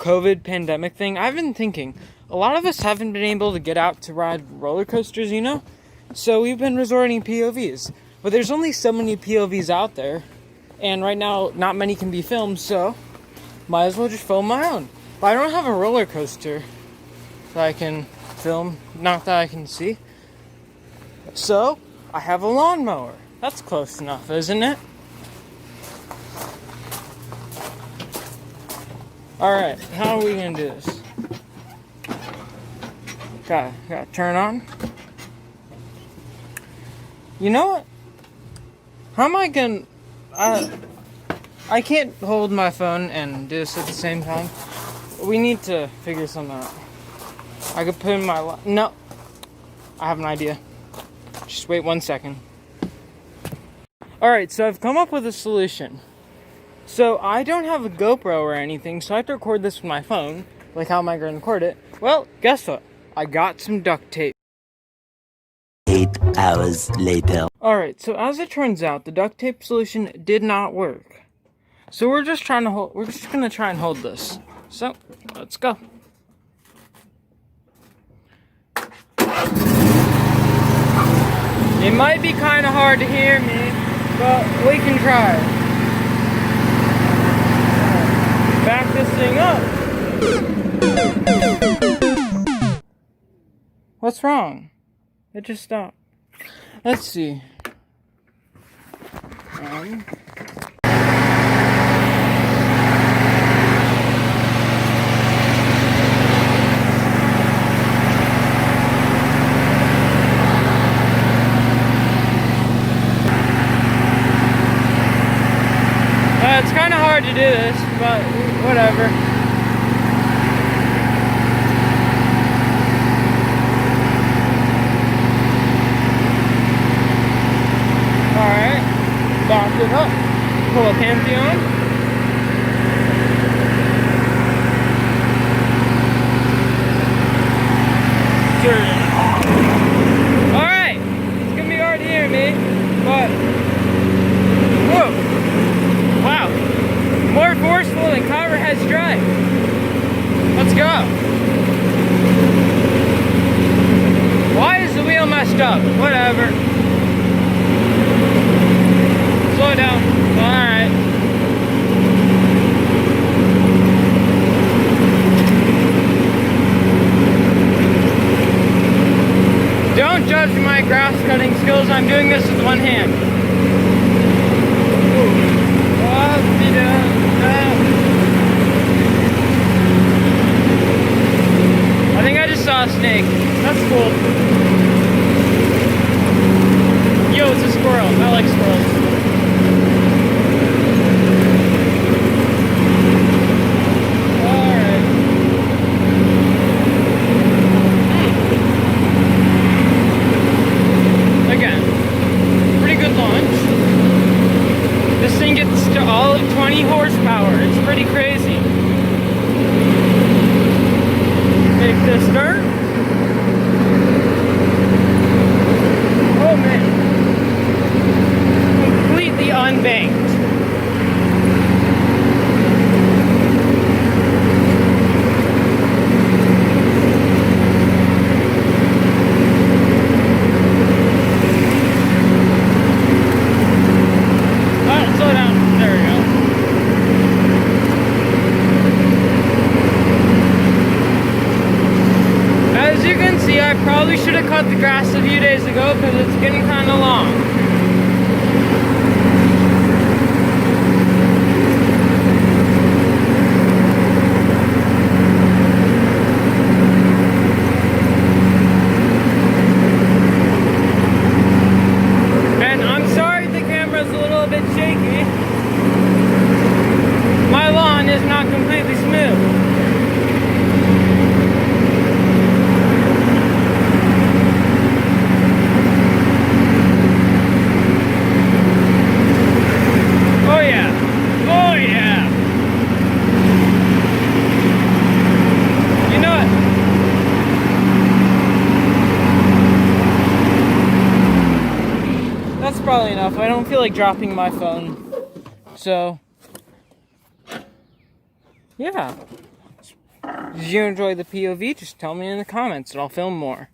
COVID pandemic thing, I've been thinking, a lot of us haven't been able to get out to ride roller coasters, you know? So we've been resorting POVs. But there's only so many POVs out there, and right now not many can be filmed, so might as well just film my own. But I don't have a roller coaster that I can film, not that I can see. So I have a lawnmower. That's close enough, isn't it? Alright, how are we gonna do this? Gotta turn on. You know what? How am I gonna... I can't hold my phone and do this at the same time. We need to figure something out. I could put in my... No. I have an idea. Just wait 1 second. Alright, so I've come up with a solution. So I don't have a GoPro or anything, so I have to record this with my phone. Like, how am I going to record it? Well, guess what? I got some duct tape. 8 hours later. Alright, so as it turns out, the duct tape solution did not work. So we're just gonna try and hold this. So, let's go. It might be kind of hard to hear me, but we can try. Back this thing up. What's wrong? It just stopped. Let's see. It's kind of hard to do this, but whatever. Alright, back it up. Pull a Pantheon. Alright, it's gonna be hard to hear me, but whoa. Wow, more forceful than Copperhead's drive. Let's go. Why is the wheel messed up? Whatever. Slow down. Alright. Don't judge my grass cutting skills. I'm doing this with one hand. I think I just saw a snake. That's cool. Yo, it's a squirrel. I like squirrels. Alright. Again, pretty good launch. This thing gets to all of 20 horsepower. It's pretty crazy. Make this turn. Oh man. Completely unbanked. Slow down. There we go. As you can see, I probably should have cut the grass a few days ago because it's getting kind of long. And I'm sorry the camera's a little bit shaky. My lawn is not completely smooth. Probably enough. I don't feel like dropping my phone. So, yeah. It's Did you enjoy the POV? Just tell me in the comments and I'll film more.